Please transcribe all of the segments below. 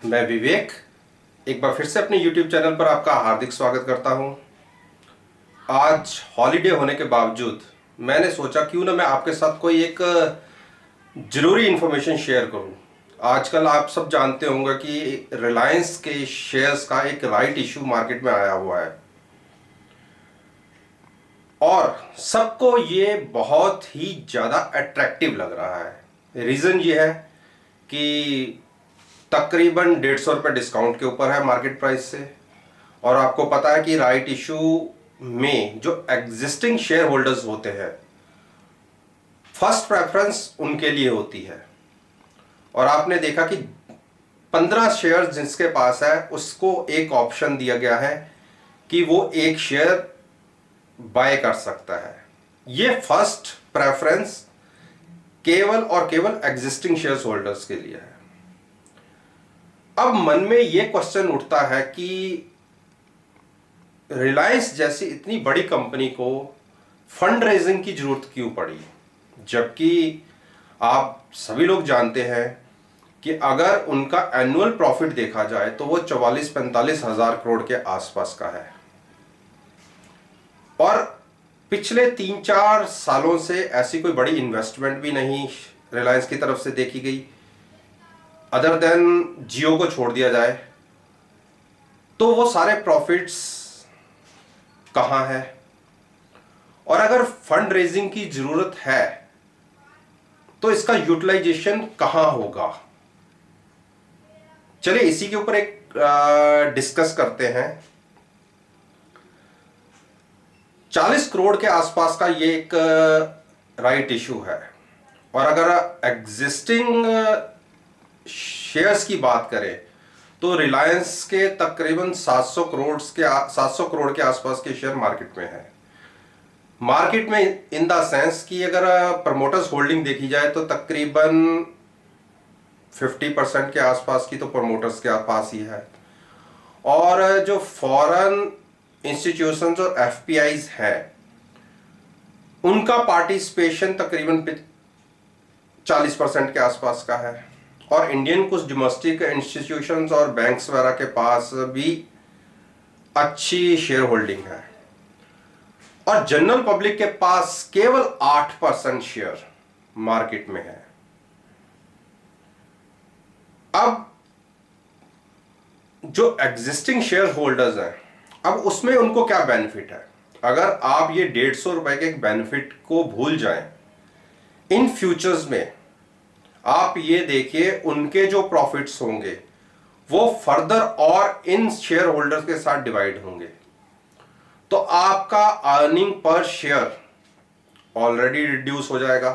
मैं विवेक एक बार फिर से अपने YouTube चैनल पर आपका हार्दिक स्वागत करता हूं। आज हॉलीडे होने के बावजूद मैंने सोचा क्यों ना मैं आपके साथ कोई एक ज़रूरी इन्फॉर्मेशन शेयर करूं। आजकल आप सब जानते होंगे कि रिलायंस के शेयर्स का एक राइट इशू मार्केट में आया हुआ है और सबको ये बहुत ही ज़्यादा अट्रैक्टिव लग रहा है। रीज़न ये है कि तकरीबन 150 रुपये डिस्काउंट के ऊपर है मार्केट प्राइस से, और आपको पता है कि राइट इशू में जो एग्जिस्टिंग शेयर होल्डर्स होते हैं फर्स्ट प्रेफरेंस उनके लिए होती है। और आपने देखा कि 15 शेयर जिसके पास है उसको एक ऑप्शन दिया गया है कि वो एक शेयर बाय कर सकता है। ये फर्स्ट प्रेफरेंस केवल और केवल एग्जिस्टिंग शेयर होल्डर्स के लिए है। अब मन में यह क्वेश्चन उठता है कि रिलायंस जैसी इतनी बड़ी कंपनी को फंड रेजिंग की जरूरत क्यों पड़ी, जबकि आप सभी लोग जानते हैं कि अगर उनका एनुअल प्रॉफिट देखा जाए तो वो 44-45 हजार करोड़ के आसपास का है और पिछले 3-4 सालों से ऐसी कोई बड़ी इन्वेस्टमेंट भी नहीं रिलायंस की तरफ से देखी गई, अदर देन जियो को छोड़ दिया जाए। तो वो सारे प्रॉफिट्स कहां है, और अगर फंड रेजिंग की जरूरत है तो इसका यूटिलाइजेशन कहां होगा। चलिए इसी के ऊपर एक डिस्कस करते हैं। 40 करोड़ के आसपास का ये एक राइट इशू है, और अगर एग्जिस्टिंग शेयर्स की बात करें तो रिलायंस के तकरीबन 700 करोड़ के आसपास के शेयर मार्केट में है। मार्केट में इन द सेंस कि अगर प्रमोटर्स होल्डिंग देखी जाए तो तकरीबन 50% के आसपास की तो प्रमोटर्स के पास ही है, और जो फॉरेन इंस्टीट्यूशंस और एफपीआईज हैं उनका पार्टिसिपेशन तकरीबन 40% के आसपास का है, और इंडियन कुछ डोमेस्टिक इंस्टीट्यूशंस और बैंक्स वगैरह के पास भी अच्छी शेयर होल्डिंग है, और जनरल पब्लिक के पास केवल 8% शेयर मार्केट में है। अब जो एग्जिस्टिंग शेयर होल्डर्स हैं, अब उसमें उनको क्या बेनिफिट है। अगर आप ये 150 रुपए के एक बेनिफिट को भूल जाएं, इन फ्यूचर्स में आप ये देखिए उनके जो प्रॉफिट्स होंगे वो फर्दर और इन शेयर होल्डर्स के साथ डिवाइड होंगे, तो आपका earning per share already reduce हो जाएगा।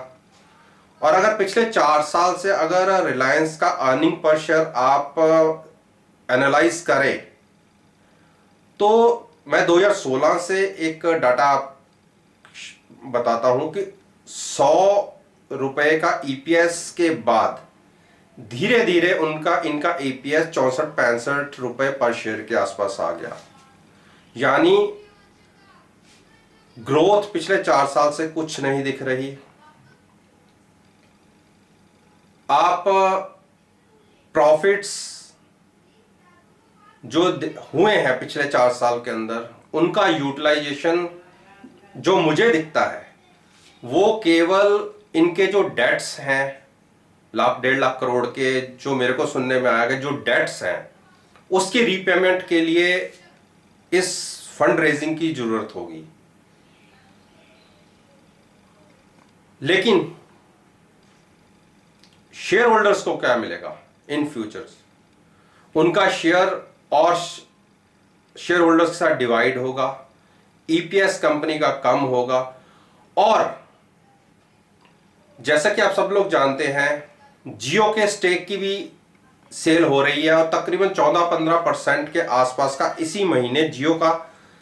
और अगर पिछले 4 साल से अगर रिलायंस का अर्निंग पर शेयर आप एनालाइज करें तो मैं 2016 से एक डाटा बताता हूं कि 100 रुपए का ईपीएस के बाद धीरे धीरे इनका ईपीएस 64-65 रुपए पर शेयर के आसपास आ गया। यानी ग्रोथ पिछले 4 साल से कुछ नहीं दिख रही। आप प्रॉफिट्स जो हुए हैं पिछले 4 साल के अंदर उनका यूटिलाइजेशन जो मुझे दिखता है वो केवल इनके जो डेट्स हैं 1.5 लाख करोड़ के, जो मेरे को सुनने में आएगा जो डेट्स हैं उसके रीपेमेंट के लिए इस फंड रेजिंग की जरूरत होगी। लेकिन शेयर होल्डर्स को क्या मिलेगा इन फ्यूचर्स, उनका शेयर और शेयर होल्डर्स के साथ डिवाइड होगा, ईपीएस कंपनी का कम होगा, और जैसा कि आप सब लोग जानते हैं जियो के स्टेक की भी सेल हो रही है, और तकरीबन 14-15% के आसपास का इसी महीने जियो का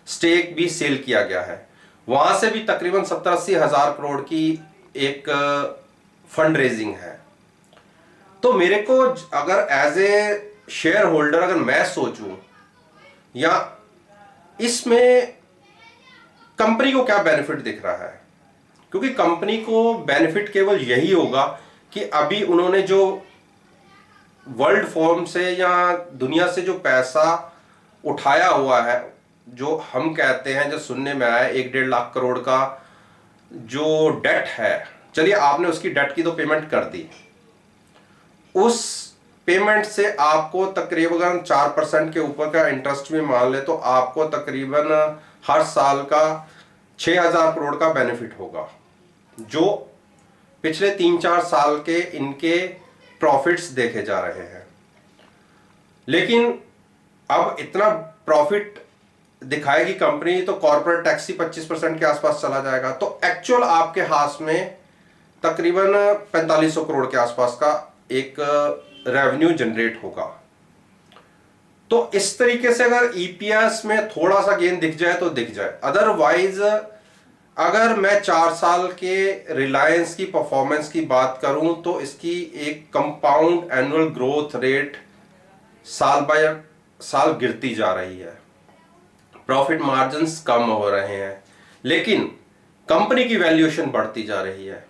स्टेक भी सेल किया गया है। वहां से भी तकरीबन 70-80 हजार करोड़ की एक फंड रेजिंग है। तो मेरे को अगर एज ए शेयर होल्डर अगर मैं सोचूं या इसमें कंपनी को क्या बेनिफिट दिख रहा है, क्योंकि कंपनी को बेनिफिट केवल यही होगा कि अभी उन्होंने जो वर्ल्ड फॉर्म से या दुनिया से जो पैसा उठाया हुआ है, जो हम कहते हैं, जो सुनने में आया 1-1.5 लाख करोड़ का जो डेट है, चलिए आपने उसकी डेट की तो पेमेंट कर दी, उस पेमेंट से आपको तकरीबन 4% के ऊपर का इंटरेस्ट भी मान ले तो आपको तकरीबन हर साल का 6,000 करोड़ का बेनिफिट होगा, जो पिछले 3-4 साल के इनके प्रॉफिट्स देखे जा रहे हैं। लेकिन अब इतना प्रॉफिट दिखाएगी कंपनी तो कॉर्पोरेट टैक्स ही 25% के आसपास चला जाएगा, तो एक्चुअल आपके हाथ में तकरीबन 4500 करोड़ के आसपास का एक रेवेन्यू जनरेट होगा। तो इस तरीके से अगर ईपीएस में थोड़ा सा गेन दिख जाए तो दिख जाए, अदरवाइज अगर मैं 4 साल के रिलायंस की परफॉर्मेंस की बात करूं तो इसकी एक कंपाउंड एनुअल ग्रोथ रेट साल बाय साल गिरती जा रही है, प्रॉफिट मार्जिन्स कम हो रहे हैं, लेकिन कंपनी की वैल्यूएशन बढ़ती जा रही है।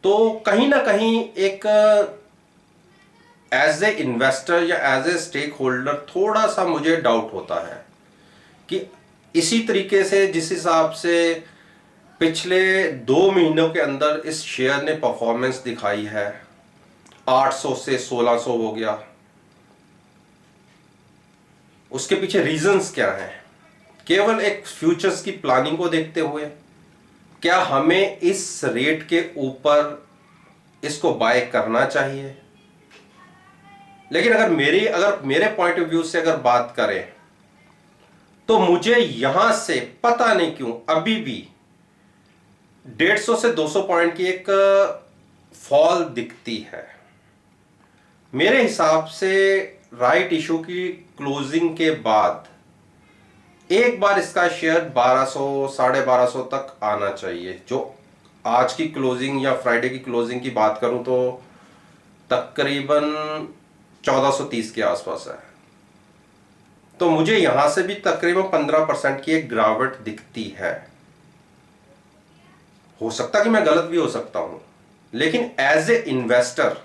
तो कहीं ना कहीं एक एज ए इन्वेस्टर या एज ए स्टेक होल्डर थोड़ा सा मुझे डाउट होता है कि इसी तरीके से जिस हिसाब से पिछले 2 महीनों के अंदर इस शेयर ने परफॉर्मेंस दिखाई है, 800 से 1600 हो गया, उसके पीछे रीजंस क्या हैं? केवल एक फ्यूचर्स की प्लानिंग को देखते हुए क्या हमें इस रेट के ऊपर इसको बाय करना चाहिए? लेकिन अगर मेरे पॉइंट ऑफ व्यू से अगर बात करें तो मुझे यहां से पता नहीं क्यों अभी भी 150 से 200 पॉइंट की एक फॉल दिखती है। मेरे हिसाब से राइट इशू की क्लोजिंग के बाद एक बार इसका शेयर 1200 1250 तक आना चाहिए। जो आज की क्लोजिंग या फ्राइडे की क्लोजिंग की बात करूं तो तकरीबन 1430 के आसपास है, तो मुझे यहां से भी तकरीबन 15% की एक गिरावट दिखती है। हो सकता कि मैं गलत भी हो सकता हूं, लेकिन एज ए इन्वेस्टर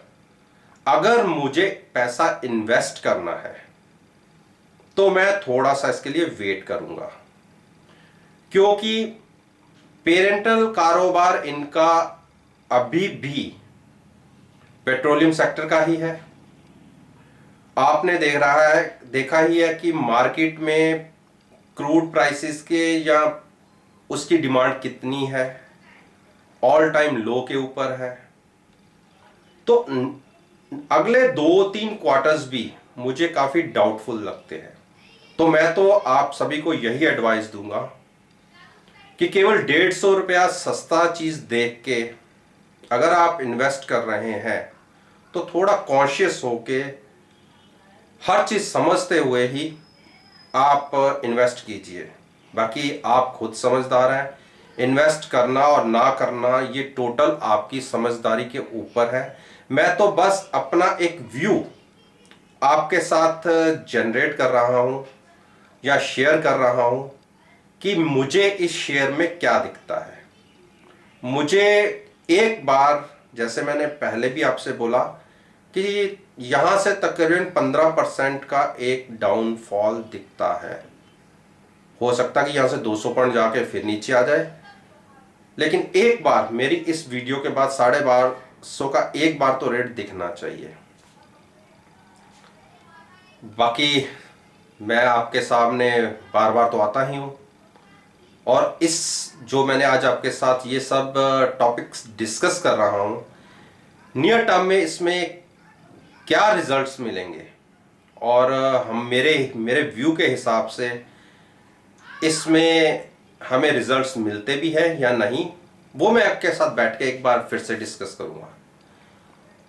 अगर मुझे पैसा इन्वेस्ट करना है तो मैं थोड़ा सा इसके लिए वेट करूंगा, क्योंकि पेरेंटल कारोबार इनका अभी भी पेट्रोलियम सेक्टर का ही है। आपने देखा ही है कि मार्केट में क्रूड प्राइसेस के या उसकी डिमांड कितनी है, ऑल टाइम लो के ऊपर है। तो अगले 2-3 क्वार्टर्स भी मुझे काफी डाउटफुल लगते हैं। तो मैं तो आप सभी को यही एडवाइस दूंगा कि केवल 150 रुपया सस्ता चीज देख के अगर आप इन्वेस्ट कर रहे हैं तो थोड़ा कॉन्शियस होके हर चीज समझते हुए ही आप इन्वेस्ट कीजिए। बाकी आप खुद समझदार हैं, इन्वेस्ट करना और ना करना ये टोटल आपकी समझदारी के ऊपर है। मैं तो बस अपना एक व्यू आपके साथ जनरेट कर रहा हूं या शेयर कर रहा हूं कि मुझे इस शेयर में क्या दिखता है। मुझे एक बार, जैसे मैंने पहले भी आपसे बोला, कि यहां से तकरीबन 15% का एक डाउनफॉल दिखता है। हो सकता है कि यहां से 200 पॉइंट जाके फिर नीचे आ जाए, लेकिन एक बार मेरी इस वीडियो के बाद 1250 का एक बार तो रेट दिखना चाहिए। बाकी मैं आपके सामने बार बार तो आता ही हूं, और इस जो मैंने आज आपके साथ ये सब टॉपिक्स डिस्कस कर रहा हूं, नियर टर्म में इसमें क्या रिजल्ट्स मिलेंगे और हम मेरे व्यू के हिसाब से इसमें हमें रिजल्ट्स मिलते भी हैं या नहीं, वो मैं आपके साथ बैठ के एक बार फिर से डिस्कस करूंगा।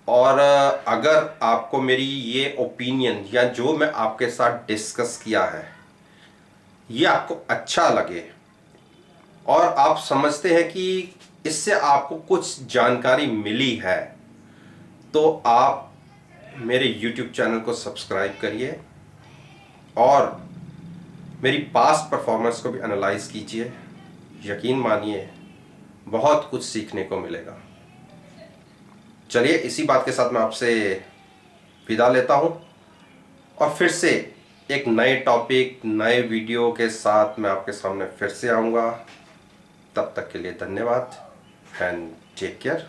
और अगर आपको मेरी ये ओपिनियन या जो मैं आपके साथ डिस्कस किया है ये आपको अच्छा लगे और आप समझते हैं कि इससे आपको कुछ जानकारी मिली है, तो आप मेरे YouTube चैनल को सब्सक्राइब करिए और मेरी पास्ट परफॉर्मेंस को भी एनालाइज कीजिए। यकीन मानिए बहुत कुछ सीखने को मिलेगा। चलिए, इसी बात के साथ मैं आपसे विदा लेता हूं और फिर से एक नए टॉपिक, नए वीडियो के साथ मैं आपके सामने फिर से आऊँगा। तब तक के लिए धन्यवाद एंड टेक केयर।